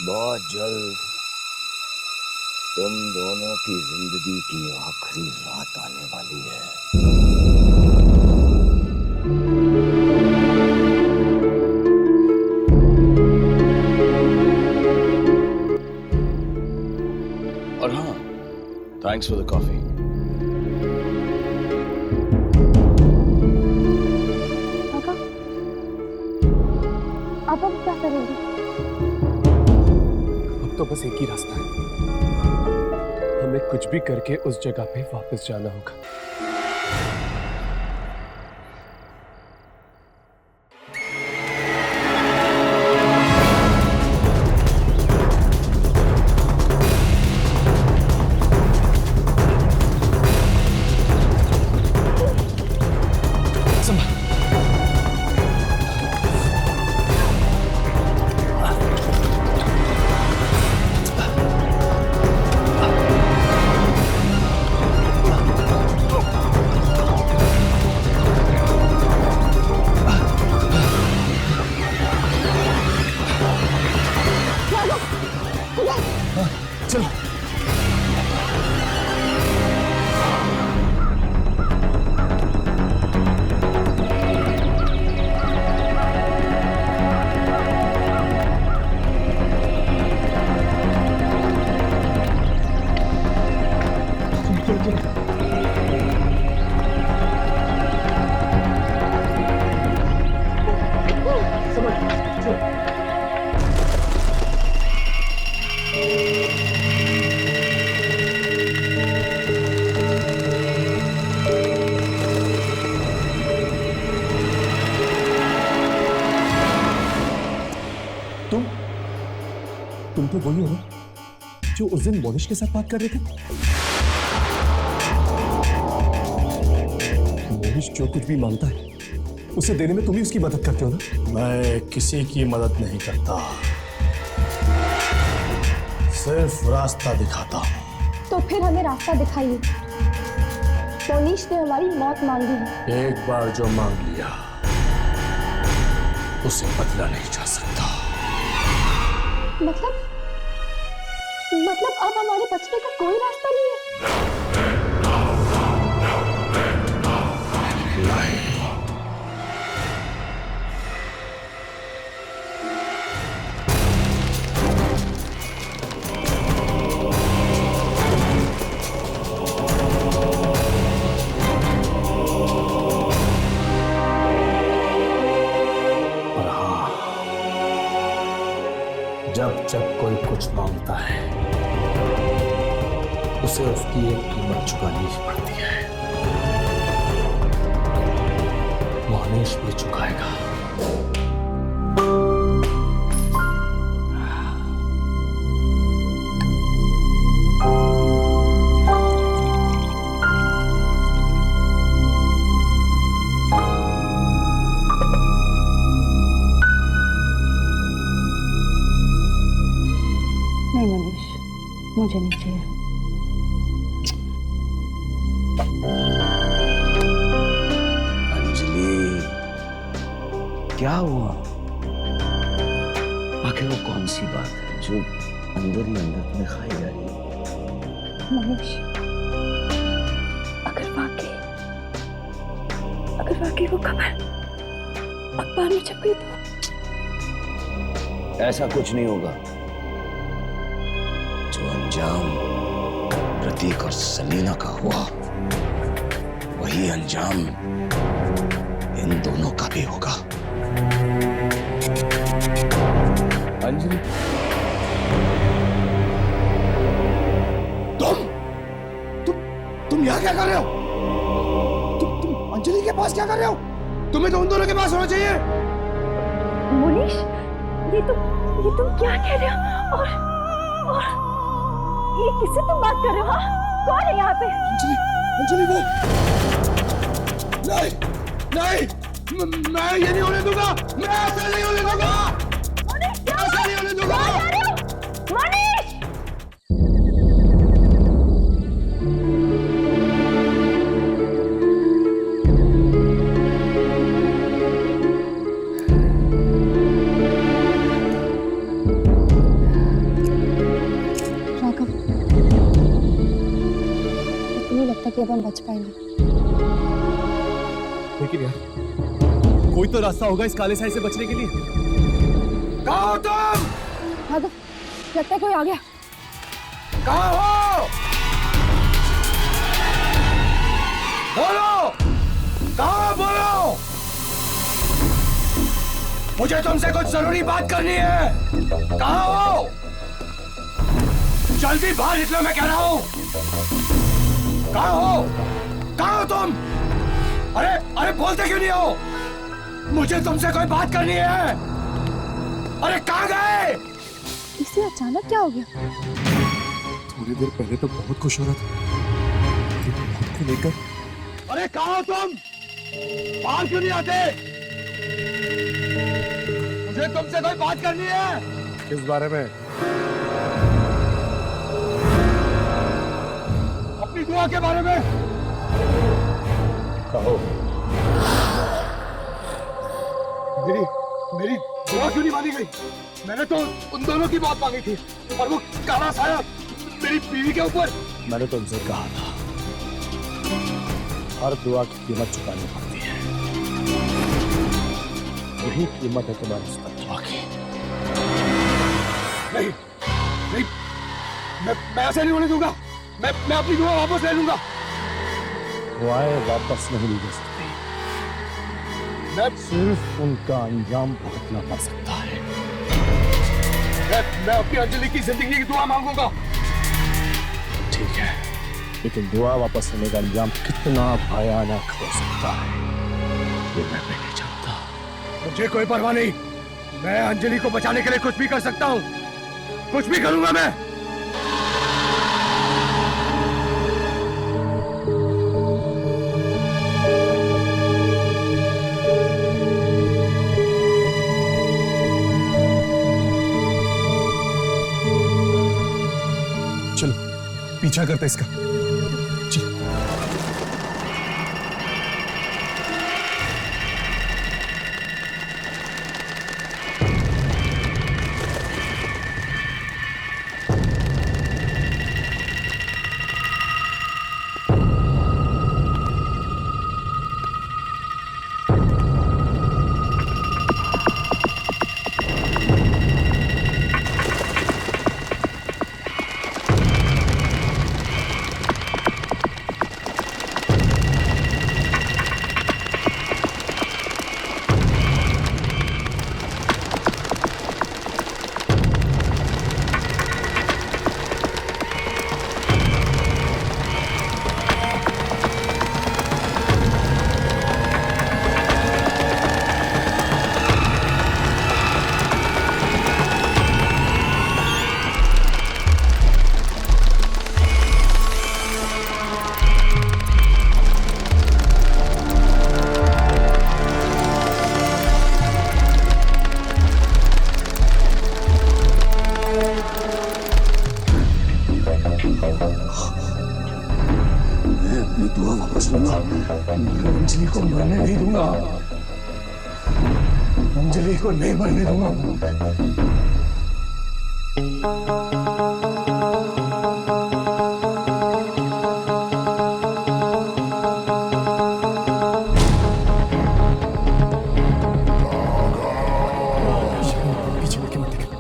बहुत जल्द तुम दोनों की जिंदगी की आखिरी रात आने वाली है। और हाँ, थैंक्स फॉर द कॉफी। काका, अब हम क्या करेंगे? अब तो बस एक ही रास्ता है, हमें कुछ भी करके उस जगह पे वापस जाना होगा। तुम तो वही हो ना जो उस दिन मोनिश के साथ बात कर रहे थे? मोनिश जो कुछ भी मांगता है उसे देने में तुम ही उसकी मदद करते हो ना? मैं किसी की मदद नहीं करता, सिर्फ रास्ता दिखाता हूँ। तो फिर हमें रास्ता दिखाइए। मोनिश ने हमारी मौत मांगी है। एक बार जो मांग लिया उसे बदला नहीं जा सकता। मतलब अब हमारे बचने का कोई रास्ता नहीं है? नहीं। पर हाँ, जब कोई कुछ मांगता है उसे उसकी एक कीमत चुकानी ही पड़ती है। मोनिश भी चुकाएगा। नहीं मोनिश, मुझे नहीं चाहिए। अंजलि, क्या हुआ? आखिर वो कौन सी बात है जो अंदर ही अंदर तुम्हें खाई जा रही है? मोनिश, अगर वाकई वो खबर अखबार में छप गई तो ऐसा कुछ नहीं होगा। जो अंजाम प्रतीक और सलीना का हुआ, वही अंजाम इन दोनों का भी होगा। अंजलि, तुम यहाँ क्या कर रहे हो? तुम अंजलि के पास क्या कर रहे हो? तुम्हें तो उन दोनों के पास होना चाहिए। मोनिश, ये तुम क्या कह रहे हो? और ये किससे तुम बात कर रहे हो? हाँ? कौन है यहाँ पे? अंजलि वो नहीं, मैं ये नहीं होने दूंगा। मैं ऐसा नहीं होने दूंगा। ऐसा नहीं होने दूंगा। मोनिश! राघव, नहीं लगता कि अब हम बच पाएंगे। लेकिन यार, कोई तो रास्ता होगा इस काले साई से बचने के लिए। कहाँ हो तुम? राघव, लगता है कोई आ गया। कहाँ हो? बोलो, कहाँ बोलो? मुझे तुमसे कुछ जरूरी बात करनी है। कहाँ हो? जल्दी बाहर निकलो, मैं कह रहा हूँ। कहाँ हो? कहाँ हो तुम? अरे बोलते क्यों नहीं हो? मुझे तुमसे कोई बात करनी है। अरे कहाँ गए? इसे अचानक क्या हो गया? थोड़ी देर पहले तो बहुत खुश हो रहा था, लेकिन खुद को लेकर। अरे कहाँ हो तुम? बाहर क्यों नहीं आते? मुझे तुमसे कोई बात करनी है। किस बारे में? अपनी दुआ के बारे में। कहो। मेरी दुआ क्यों नहीं मानी गई? मैंने तो उन दोनों की बात मांगी थी, और वो काला साया मेरी बीवी के ऊपर। मैंने तुमसे कहा था, हर दुआ की कीमत चुकानी पड़ती है। यही कीमत है तुम्हारी इस दुआ की। नहीं, मैं ऐसे नहीं होने दूंगा। मैं अपनी दुआ वापस ले लूंगा। दुआएं वापस नहीं ली जा सकती। सिर्फ उनका अंजाम भुगतना पड़ सकता है। मैं अपनी अंजलि की जिंदगी की दुआ मांगूंगा। ठीक है, लेकिन दुआ वापस लेने का अंजाम कितना भयानक हो सकता है, ये मैं भी नहीं जानता। मुझे कोई परवाह नहीं। मैं अंजलि को बचाने के लिए कुछ भी कर सकता हूँ। कुछ भी करूंगा मैं। चलो पीछा करते इसका। चलो। दुआ वापस लूंगा। मैं अंजलि को मरने नहीं दूंगा। अंजलि को नहीं मरने दूंगा। पीछे मुड़ के मत देख।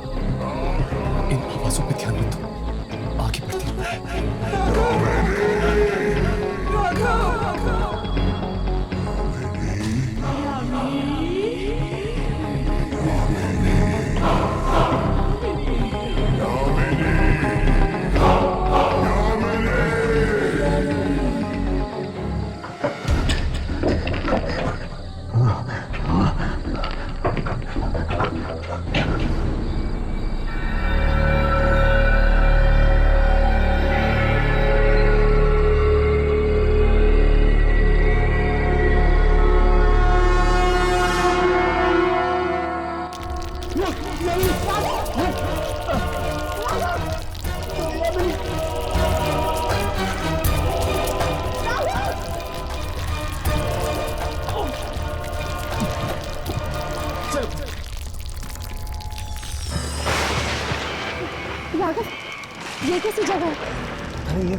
राघव, ये कैसी जगह है? अरे ये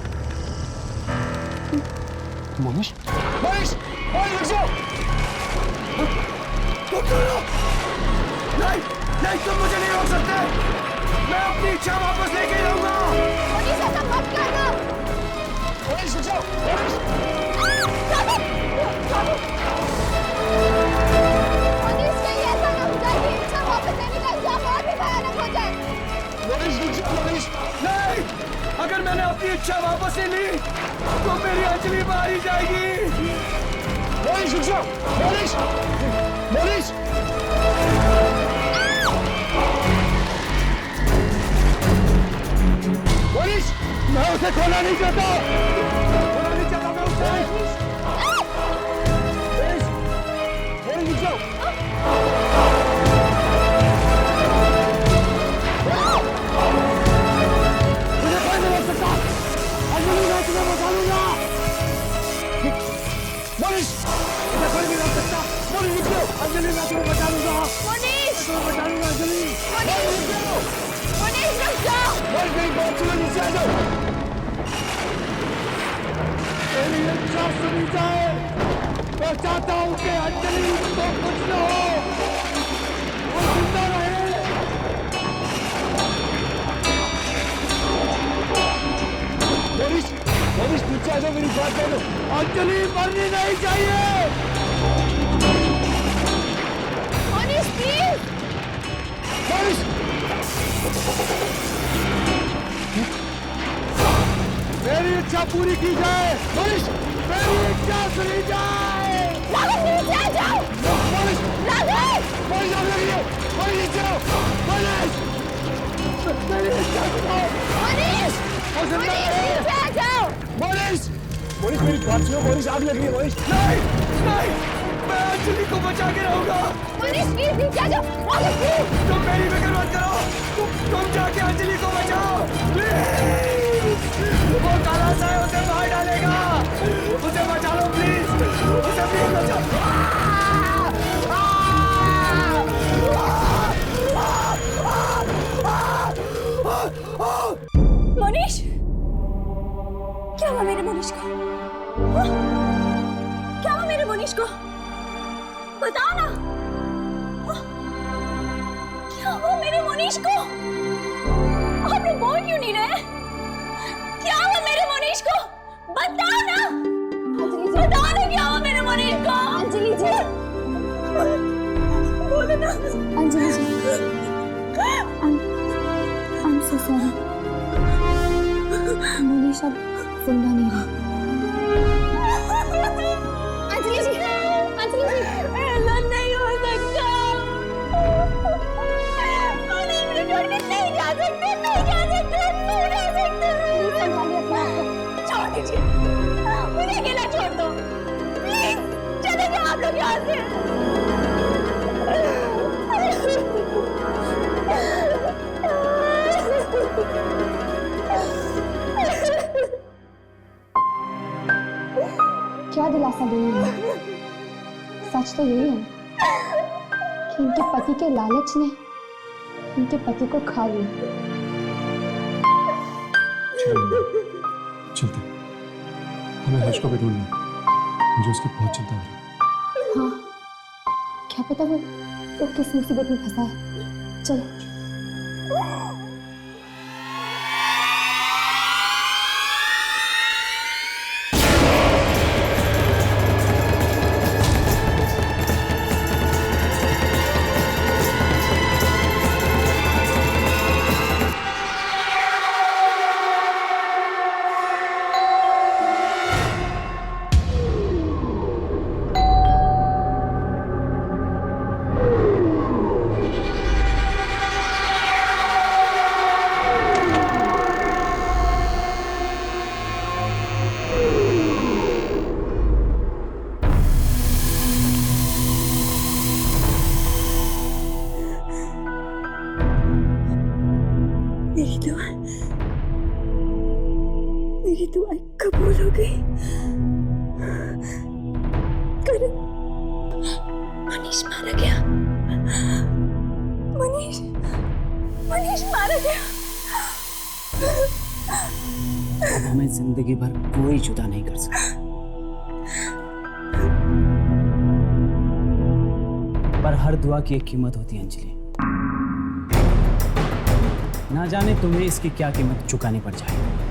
मनीष मनीष, रुक जाओ। नहीं, नहीं, तुम मुझे नहीं रोक सकते। मैं अपनी इच्छा वापस लेके ही रहूंगा। मनीष, ऐसा मत करना। मनीष, रुक जाओ। मनीष, मनीष, कहीं ऐसा ना हो जाए कि इच्छा वापस लेने का इल्जाम और भी भयानक हो जाए। मनीष, रुक जाओ। मनीष, नहीं, अगर मैंने अपनी इच्छा वापस ले ली तो मेरी अंजलि मारी जाएगी। मनीष, रुक जाओ। मनीष, मनीष, मनीष, मैं उसे खोना नहीं चाहता। खोना नहीं चाहता मैं उसे। मनीष, मनीष, रुक जाओ। मुझे कोई नहीं रोक सकता। अंजलि, मैं तुम्हें बचा लूंगा। मनीष, मुझे कोई नहीं रोक सकता। मनीष, रुक जाओ। अंजलि, मैं तुम्हें बचा लूंगा। मनीष, तुम्हें बचा लूंगा अंजलि। मनीष, मनीष, रुक जाओ। मनीष, मेरी बात सुनो, नीचे आ जाओ। मेरी इच्छा सुनी जाए। मैं चाहता हूँ कि अंजलि को कुछ न हो, वो जिंदा रहे। मनीष, मनीष, नीचे आ जाओ, मेरी बात सुनो। अंजलि मरनी नहीं चाहिए। मनीष, प्लीज। मनीष, मेरी इच्छा पूरी की जाए। मनीष, मेरी इच्छा सुनी जाए। राघव, नीचे आ जाओ। मनीष, राघव, मनीष, आप लगिए। मनीष, नीचे आओ। मनीष, मेरी इच्छा सुनो। मनीष, वो जिंदा मनीष, रहे। नीचे आ जाओ। मनीष, मनीष, मेरी बात सुनो। मनीष, आग लग रही है। मनीष, नहीं, नहीं, मैं अंजलि को बचा के रहूंगा। मनीष, प्लीज नीचे आ जाओ। राघव, प्लीज। तुम मेरी फिक्र मत करो। तुम जाके अंजलि को बचाओ, प्लीज। वो काला सा है, उसे मार डालेगा। उसे बचा लो प्लीज। उसे प्लीज बचाओ। मनीष, क्या हुआ मेरे मनीष को? हाँ? क्या हुआ मेरे मनीष को? बताओ ना। हाँ? क्या हुआ मेरे मनीष को? आप लोग बोल क्यों नहीं रहे? क्या हुआ मेरे मनीष को? बताओ ना। बताओ ना क्या हुआ मेरे मनीष को? अंजलि जी, बोलो ना। अंजलि जी, I'm so sorry. मनीष अब जिंदा नहीं रहा। अंजलि जी, अंजलि जी, ऐसा नहीं हो सकता। मनीष को छोड़ के नहीं जा सकते, नहीं जा सकते, नहीं जा सकते। प्लीज संभालिए अपने आप को। छोड़ दीजिए, मुझे अकेला छोड़ दो प्लीज। चले जाओ आप लोग यहाँ से। क्या दिलासा देंगे मैं? सच तो यही है कि इनके पति के लालच ने इनके पति को खा लिया। चलते, हमें हर्ष को भी ढूंढना है। मुझे उसकी बहुत चिंता हो रही है। हाँ, क्या पता वो किस मुसीबत में फंसा है। चलो। मेरी दुआएं कबूल हो गई। करण, मनीष मारा गया। मनीष मारा गया। अब हमें जिंदगी भर कोई जुदा नहीं कर सकता। पर हर दुआ की एक कीमत होती है अंजलि। ना जाने तुम्हें इसकी क्या कीमत चुकानी पड़ जाए।